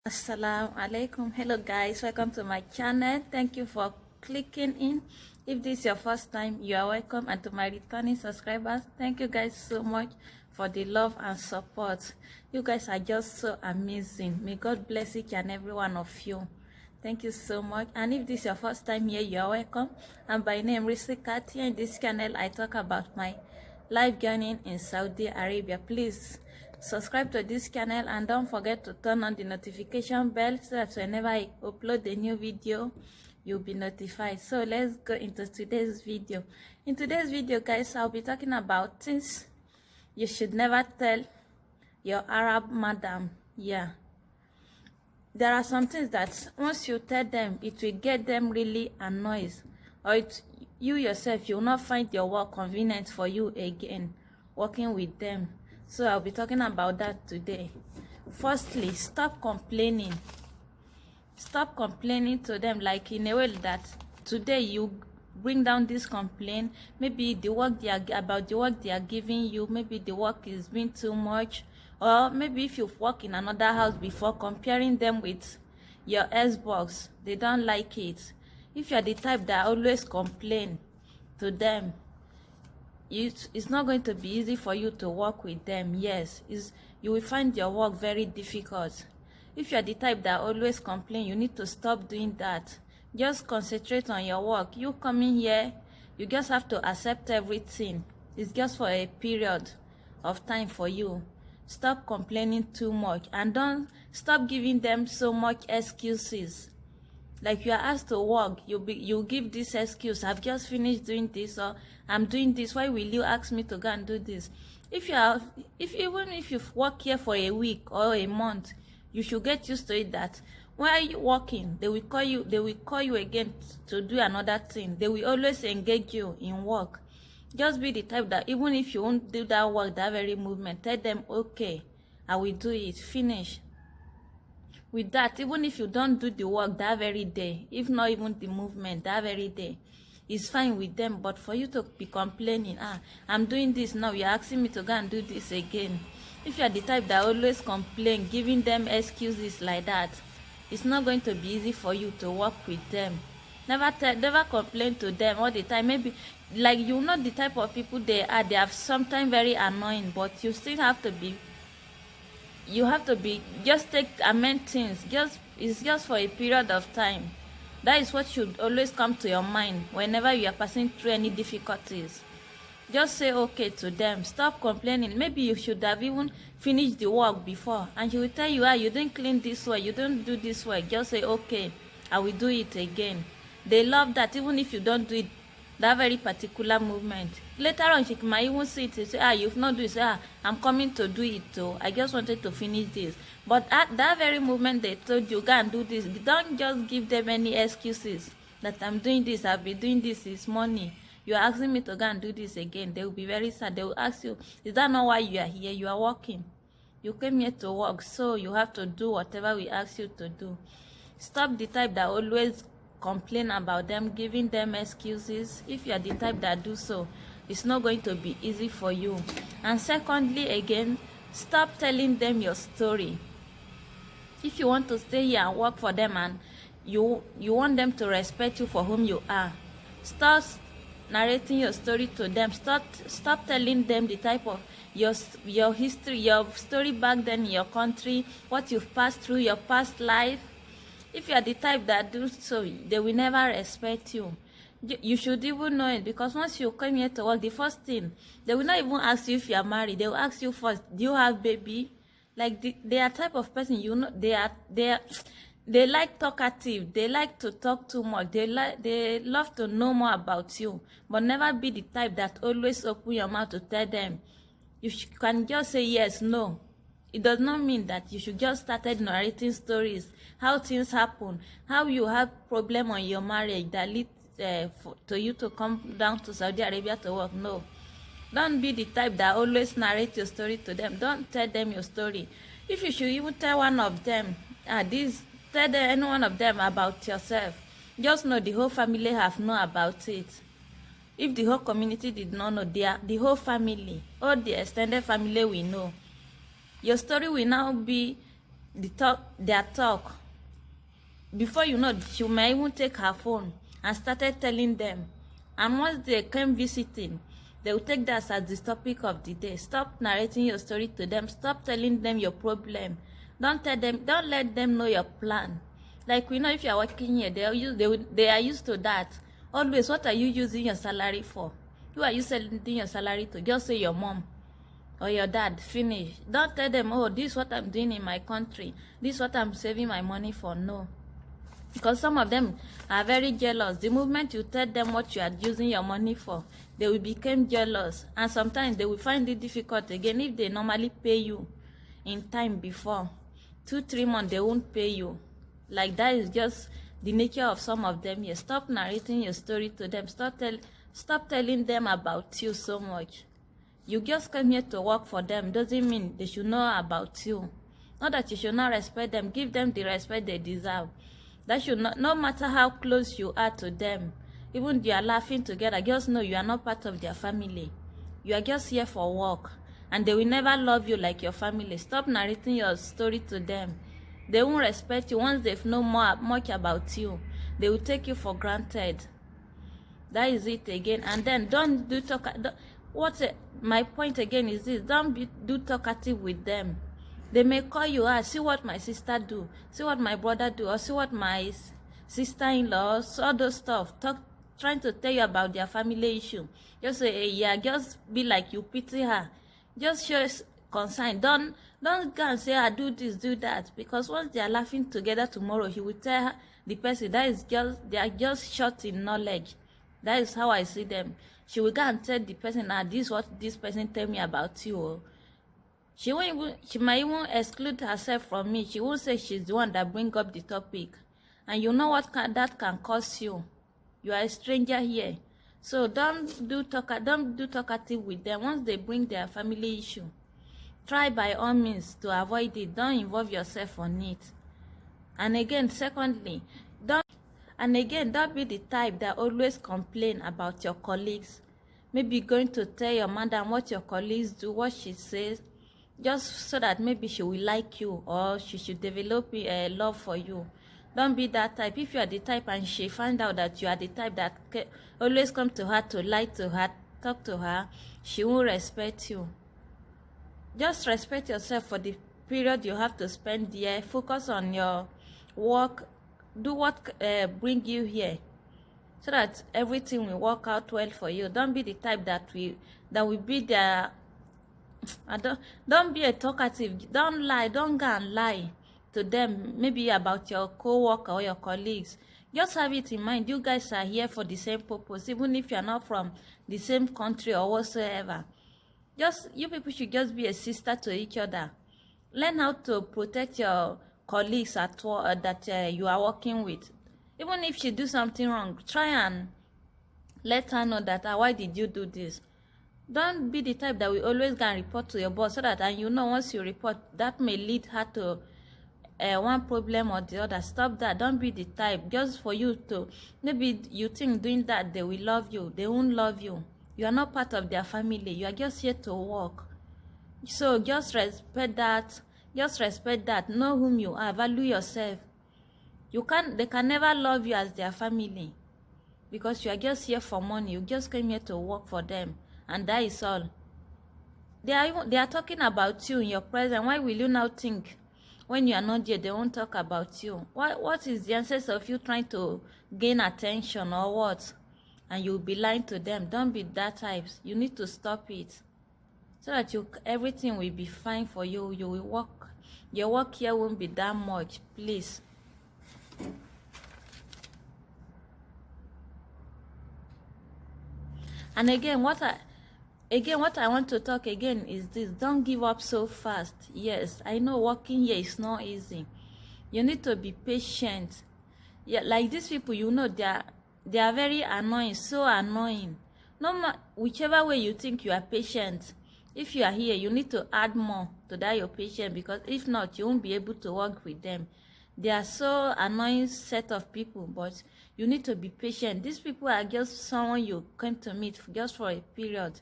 Assalamu alaikum. Hello guys, welcome to my channel. Thank you for clicking in. If this is your first time, you are welcome, and to my returning subscribers, thank you guys so much for the love and support. You guys are just so amazing. May God bless each and every one of you. Thank you so much. And if this is your first time here, you are welcome. And by name Risikat. Here in this channel I talk about my life journey in Saudi Arabia. Please subscribe to this channel and don't forget to turn on the notification bell so that whenever I upload a new video, you'll be notified. So let's go into today's video. In today's video, guys, I'll be talking about things you should never tell your Arab madam. Yeah, there are some things that once you tell them, it will get them really annoyed, or you yourself, you will not find your work convenient for you again working with them. So I'll be talking about that today. Firstly, stop complaining. Stop complaining to them, like in a way that today you bring down this complaint. Maybe the work they are giving you, maybe the work is being too much, or maybe if you've worked in another house before, comparing them with your Xbox, they don't like it. If you're the type that always complain to them, it's not going to be easy for you to work with them. Yes, you will find your work very difficult. If you're the type that always complain, you need to stop doing that. Just concentrate on your work. You coming here, you just have to accept everything. It's just for a period of time for you. Stop complaining too much, and don't stop giving them so much excuses. Like you are asked to work, you give this excuse: I've just finished doing this, or I'm doing this. Why will you ask me to go and do this? Even if you've worked here for a week or a month, you should get used to it. That while you're working, they will call you again to do another thing. They will always engage you in work. Just be the type that even if you won't do that work, that very movement, tell them, okay, I will do it. Finish. With that, even if you don't do the work that very day, if not even the movement that very day, it's fine with them. But for you to be complaining, I'm doing this now, you're asking me to go and do this again. If you're the type that always complain, giving them excuses like that, it's not going to be easy for you to work with them. Never complain to them all the time. Maybe like you're not the type of people they are. They are sometimes very annoying, but you still have to be. Just take amend things. It's just for a period of time. That is what should always come to your mind whenever you are passing through any difficulties. Just say okay to them. Stop complaining. Maybe you should have even finished the work before, and she will tell you, you didn't clean this way, you don't do this way. Just say okay, I will do it again. They love that. Even if you don't do it, that very particular movement, later on she might even see it and say, you've not do it. Say, I'm coming to do it too. I just wanted to finish this. But at that very movement they told you, go and do this, don't just give them any excuses that I'm doing this, I've been doing this this morning, you're asking me to go and do this again. They will be very sad. They will ask you, is that not why you are here? You are working. You came here to work, so you have to do whatever we ask you to do. Stop the type that always complain about them, giving them excuses. If you are the type that do so, it's not going to be easy for you. And secondly, again, stop telling them your story. If you want to stay here and work for them, and you want them to respect you for whom you are, start narrating your story to them. Stop telling them the type of your history, your story back then in your country, what you've passed through, your past life. If you are the type that do so, they will never respect you. You should even know it, because once you come here to work, the first thing, they will not even ask you if you are married. They will ask you first, do you have baby? Like they are type of person, you know, they like talkative. They like to talk too much. They love to know more about you, but never be the type that always open your mouth to tell them. You can just say yes, no. It does not mean that you should just started narrating stories, how things happen, how you have problem on your marriage that lead to you to come down to Saudi Arabia to work. No. Don't be the type that always narrate your story to them. Don't tell them your story. If you should even tell one of them, tell any one of them about yourself, just know the whole family have known about it. If the whole community did not know, the whole family, all the extended family will know. Your story will now be their talk. Before you know, she might even take her phone and started telling them. And once they came visiting, they will take that as the topic of the day. Stop narrating your story to them. Stop telling them your problem. Don't let them know your plan. Like, we know if you are working here, they are used to that. Always, what are you using your salary for? Who are you sending your salary to? Just say your mom or your dad. Finish. Don't tell them, oh, this is what I'm doing in my country. This is what I'm saving my money for. No. Because some of them are very jealous. The moment you tell them what you are using your money for, they will become jealous. And sometimes they will find it difficult again if they normally pay you in time before. 2-3 months, they won't pay you. Like, that is just the nature of some of them here. Stop narrating your story to them. Stop telling them about you so much. You just come here to work for them. Doesn't mean they should know about you. Not that you should not respect them. Give them the respect they deserve. That should not, no matter how close you are to them, even if you are laughing together, just know you are not part of their family. You are just here for work, and they will never love you like your family. Stop narrating your story to them. They won't respect you. Once they know much about you, they will take you for granted. That is it again. And then don't do talk. My point again is this: don't do talkative with them. They may call you, see what my sister do, see what my brother do, or see what my sister-in-law, all those stuff, trying to tell you about their family issue. Just say, hey, yeah, just be like you pity her. Just show concern. Don't go and say, do this, do that. Because once they are laughing together tomorrow, he will tell her, the person, they are just short in knowledge. That is how I see them. She will go and tell the person, this is what this person tell me about you. She might even exclude herself from me. She won't say she's the one that bring up the topic. And you know what that can cost you. You are a stranger here. So don't do talkative with them. Once they bring their family issue, try by all means to avoid it. Don't involve yourself on it. And again, secondly, don't be the type that always complain about your colleagues. Maybe going to tell your madam what your colleagues do, what she says, just so that maybe she will like you or she should develop a love for you. Don't be that type. If you are the type and she find out that you are the type that always come to her to lie to her, talk to her, she won't respect you. Just respect yourself for the period you have to spend there. Focus on your work. Do what bring you here, so that everything will work out well for you. Don't be the type that will be there. Don't be a talkative. Don't lie. Don't go and lie to them, maybe about your co-worker or your colleagues. Just have it in mind, you guys are here for the same purpose, even if you're not from the same country or whatsoever. You people should just be a sister to each other. Learn how to protect your colleagues at work that you are working with. Even if she do something wrong, try and let her know that, why did you do this? Don't be the type that will always go and report to your boss, so that, and you know, once you report, that may lead her to one problem or the other. Stop that. Don't be the type just for you to, maybe you think doing that they will love you. They won't love you. You are not part of their family. You are just here to work. So just respect that. Know whom you are. Value yourself. They can never love you as their family, because you are just here for money. You just came here to work for them, and that is all. They are talking about you in your presence. Why will you now think when you are not here they won't talk about you? What is the essence of you trying to gain attention or what? And you'll be lying to them. Don't be that type. You need to stop it, so that everything will be fine for you. You will work. Your work here won't be that much. Please. And again, what I want to talk again is this: don't give up so fast. Yes, I know working here is not easy. You need to be patient. Yeah, like these people, you know, they are very annoying, so annoying. Whichever way you think you are patient, if you are here, you need to add more to that your patience, because if not, you won't be able to work with them. They are so annoying set of people, but you need to be patient. These people are just someone you came to meet just for a period.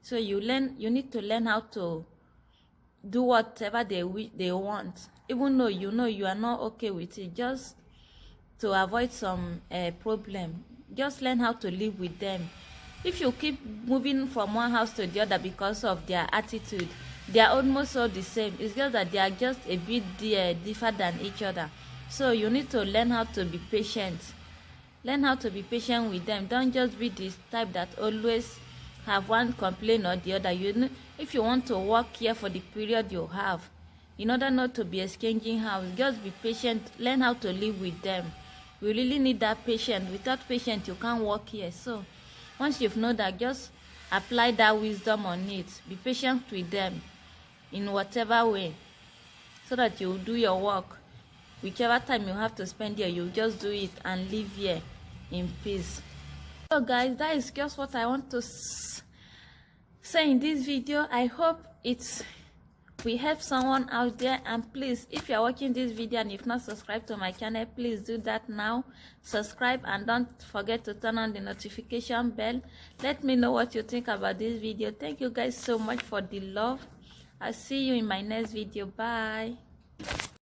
So you need to learn how to do whatever they want. even though you know you are not okay with it, just to avoid some problem. Just learn how to live with them. If you keep moving from one house to the other because of their attitude, they are almost all the same. It's just that they are just a bit different than each other. So you need to learn how to be patient. Learn how to be patient with them. Don't just be this type that always have one complaint or the other. You know, if you want to work here for the period you have, in order not to be exchanging house, just be patient. Learn how to live with them. We really need that patience. Without patience, you can't work here. So once you've known that, just apply that wisdom on it. Be patient with them in whatever way, so that you do your work. Whichever time you have to spend here, you just do it and live here in peace. So guys, that is just what I want to say in this video. I hope we help someone out there. And please, if you're watching this video and you've not subscribed to my channel, please do that now. Subscribe and don't forget to turn on the notification bell. Let me know what you think about this video. Thank you guys so much for the love. I'll see you in my next video. Bye.